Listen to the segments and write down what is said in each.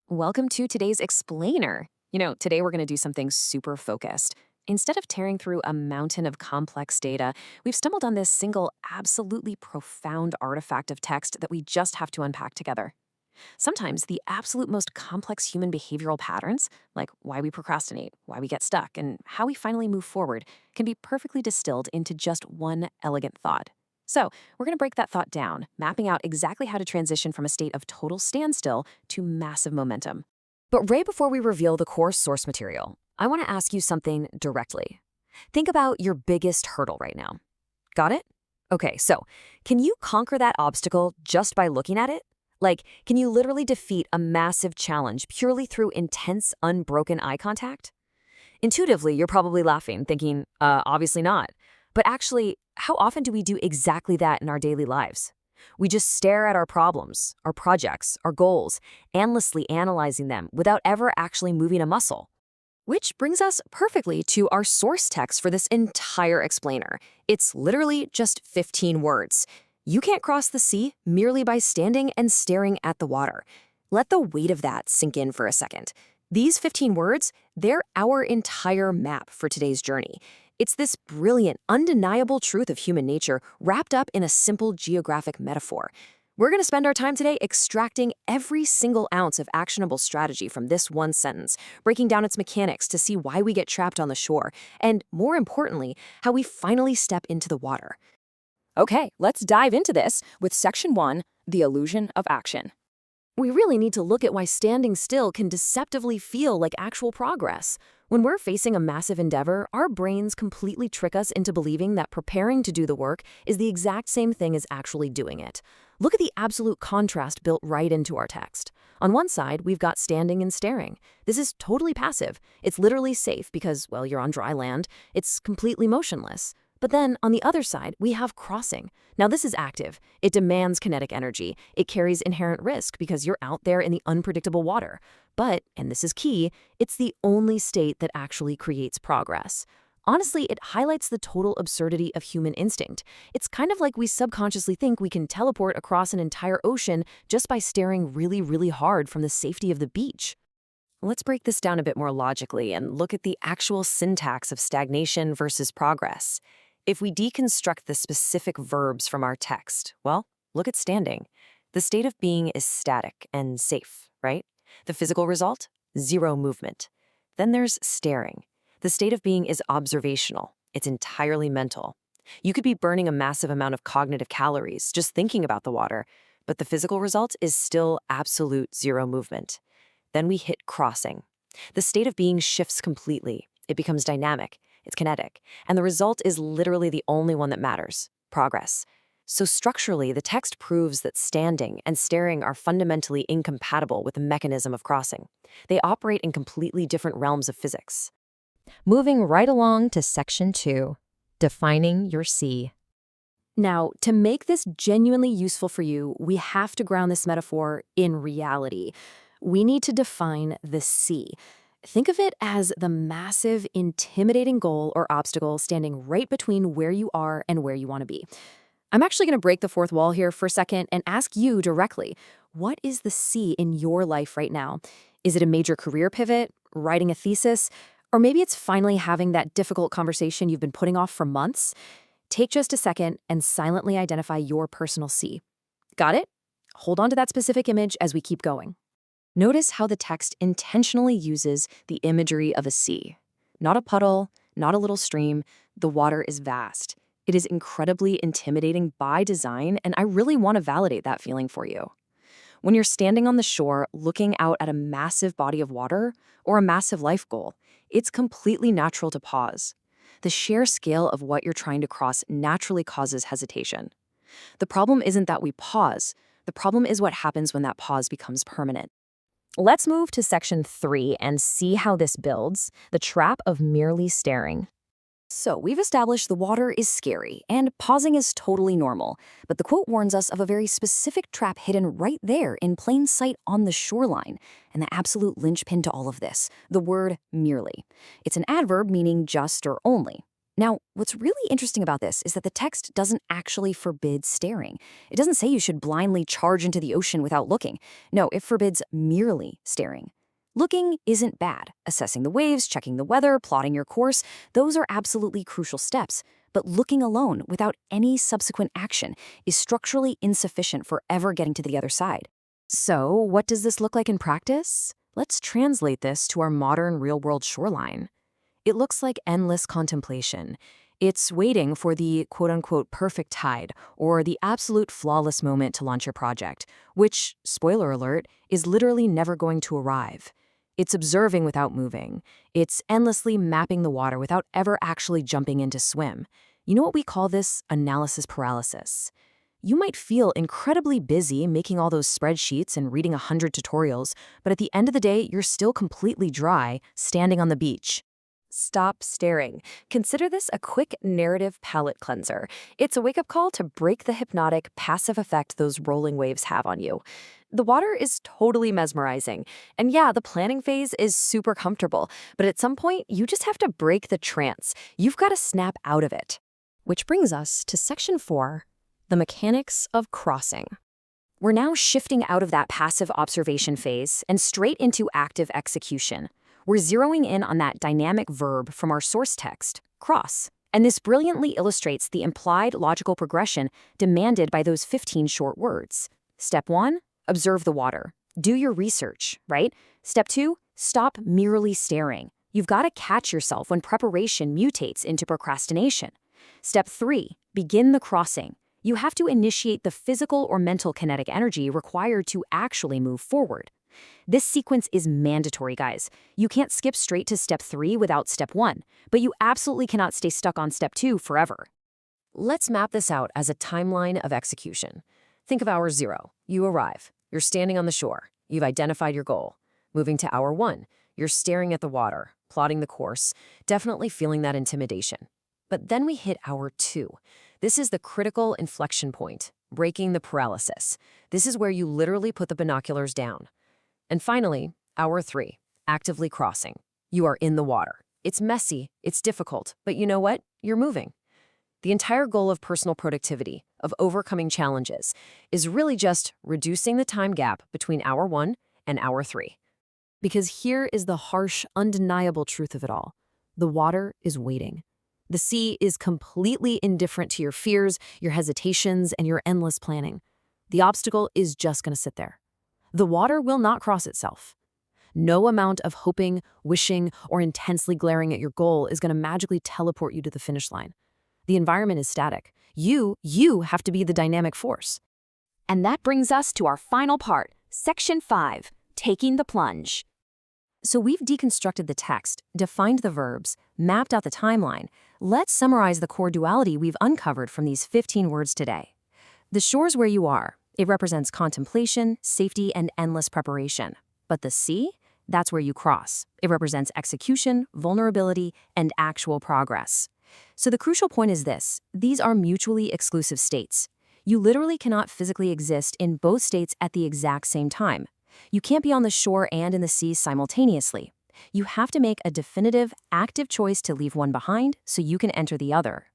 Welcome to today's explainer. Today we're going to do something super focused. Instead of tearing through a mountain of complex data, we've stumbled on this single, absolutely profound artifact of text that we just have to unpack together. Sometimes the absolute most complex human behavioral patterns, like why we procrastinate, why we get stuck, and how we finally move forward, can be perfectly distilled into just one elegant thought. So, we're going to break that thought down, mapping out exactly how to transition from a state of total standstill to massive momentum. But right before we reveal the core source material, I want to ask you something directly. Think about your biggest hurdle right now. Got it? Okay, so can you conquer that obstacle just by looking at it? Like, can you literally defeat a massive challenge purely through intense, unbroken eye contact? Intuitively, you're probably laughing, thinking, obviously not. But actually, how often do we do exactly that in our daily lives? We just stare at our problems, our projects, our goals, endlessly analyzing them without ever actually moving a muscle. Which brings us perfectly to our source text for this entire explainer. It's literally just 15 words. You can't cross the sea merely by standing and staring at the water. Let the weight of that sink in for a second. These 15 words, they're our entire map for today's journey. It's this brilliant, undeniable truth of human nature wrapped up in a simple geographic metaphor. We're going to spend our time today extracting every single ounce of actionable strategy from this one sentence, breaking down its mechanics to see why we get trapped on the shore, and more importantly, how we finally step into the water. Okay, let's dive into this with Section 1, the illusion of action. We really need to look at why standing still can deceptively feel like actual progress. When we're facing a massive endeavor, our brains completely trick us into believing that preparing to do the work is the exact same thing as actually doing it. Look at the absolute contrast built right into our text. On one side, we've got standing and staring. This is totally passive. It's literally safe because, well, you're on dry land. It's completely motionless. But then, on the other side, we have crossing. Now, this is active. It demands kinetic energy. It carries inherent risk because you're out there in the unpredictable water. But, and this is key, it's the only state that actually creates progress. Honestly, it highlights the total absurdity of human instinct. It's kind of like we subconsciously think we can teleport across an entire ocean just by staring really, really hard from the safety of the beach. Let's break this down a bit more logically and look at the actual syntax of stagnation versus progress. If we deconstruct the specific verbs from our text, well, look at standing. The state of being is static and safe, right? The physical result? Zero movement. Then there's staring. The state of being is observational. It's entirely mental. You could be burning a massive amount of cognitive calories just thinking about the water, but the physical result is still absolute zero movement. Then we hit crossing. The state of being shifts completely. It becomes dynamic. It's kinetic. And the result is literally the only one that matters: progress. So structurally, the text proves that standing and staring are fundamentally incompatible with the mechanism of crossing. They operate in completely different realms of physics. Moving right along to Section 2, defining your sea. Now, to make this genuinely useful for you, we have to ground this metaphor in reality. We need to define the sea. Think of it as the massive, intimidating goal or obstacle standing right between where you are and where you want to be. I'm actually going to break the fourth wall here for a second and ask you directly, what is the sea in your life right now? Is it a major career pivot, writing a thesis, or maybe it's finally having that difficult conversation you've been putting off for months? Take just a second and silently identify your personal sea. Got it? Hold on to that specific image as we keep going. Notice how the text intentionally uses the imagery of a sea. Not a puddle, not a little stream. The water is vast. It is incredibly intimidating by design, and I really want to validate that feeling for you. When you're standing on the shore looking out at a massive body of water or a massive life goal, it's completely natural to pause. The sheer scale of what you're trying to cross naturally causes hesitation. The problem isn't that we pause. The problem is what happens when that pause becomes permanent. Let's move to Section 3 and see how this builds, the trap of merely staring. So we've established the water is scary and pausing is totally normal, but the quote warns us of a very specific trap hidden right there in plain sight on the shoreline, and the absolute linchpin to all of this, the word merely. It's an adverb meaning just or only. Now, what's really interesting about this is that the text doesn't actually forbid staring. It doesn't say you should blindly charge into the ocean without looking. No, it forbids merely staring. Looking isn't bad. Assessing the waves, checking the weather, plotting your course, those are absolutely crucial steps. But looking alone without any subsequent action is structurally insufficient for ever getting to the other side. So, what does this look like in practice? Let's translate this to our modern real-world shoreline. It looks like endless contemplation. It's waiting for the quote-unquote perfect tide or the absolute flawless moment to launch your project, which, spoiler alert, is literally never going to arrive. It's observing without moving. It's endlessly mapping the water without ever actually jumping in to swim. You know what we call this? Analysis paralysis. You might feel incredibly busy making all those spreadsheets and reading 100 tutorials, but at the end of the day, you're still completely dry, standing on the beach. Stop staring. Consider this a quick narrative palate cleanser. It's a wake-up call to break the hypnotic, passive effect those rolling waves have on you. The water is totally mesmerizing. And yeah, the planning phase is super comfortable, but at some point, you just have to break the trance. You've got to snap out of it. Which brings us to Section 4, the mechanics of crossing. We're now shifting out of that passive observation phase and straight into active execution. We're zeroing in on that dynamic verb from our source text, cross. And this brilliantly illustrates the implied logical progression demanded by those 15 short words. Step 1, observe the water. Do your research, right? Step 2, stop merely staring. You've got to catch yourself when preparation mutates into procrastination. Step 3, begin the crossing. You have to initiate the physical or mental kinetic energy required to actually move forward. This sequence is mandatory, guys. You can't skip straight to step 3 without step 1, but you absolutely cannot stay stuck on step 2 forever. Let's map this out as a timeline of execution. Think of hour 0. You arrive. You're standing on the shore. You've identified your goal. Moving to hour 1, you're staring at the water, plotting the course, definitely feeling that intimidation. But then we hit hour 2. This is the critical inflection point, breaking the paralysis. This is where you literally put the binoculars down. And finally, hour 3, actively crossing. You are in the water. It's messy, it's difficult, but you know what? You're moving. The entire goal of personal productivity, of overcoming challenges, is really just reducing the time gap between hour 1 and hour 3. Because here is the harsh, undeniable truth of it all. The water is waiting. The sea is completely indifferent to your fears, your hesitations, and your endless planning. The obstacle is just going to sit there. The water will not cross itself. No amount of hoping, wishing, or intensely glaring at your goal is going to magically teleport you to the finish line. The environment is static. You have to be the dynamic force. And that brings us to our final part, Section 5, taking the plunge. So we've deconstructed the text, defined the verbs, mapped out the timeline. Let's summarize the core duality we've uncovered from these 15 words today. The shore's where you are. It represents contemplation, safety, and endless preparation. But the sea? That's where you cross. It represents execution, vulnerability, and actual progress. So the crucial point is this: these are mutually exclusive states. You literally cannot physically exist in both states at the exact same time. You can't be on the shore and in the sea simultaneously. You have to make a definitive, active choice to leave one behind so you can enter the other.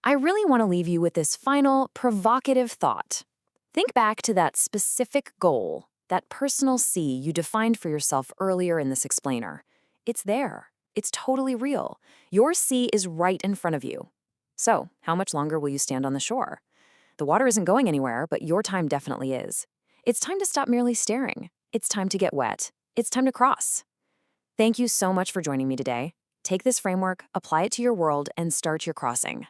I really want to leave you with this final, provocative thought. Think back to that specific goal, that personal sea you defined for yourself earlier in this explainer. It's there. It's totally real. Your sea is right in front of you. So, how much longer will you stand on the shore? The water isn't going anywhere, but your time definitely is. It's time to stop merely staring. It's time to get wet. It's time to cross. Thank you so much for joining me today. Take this framework, apply it to your world, and start your crossing.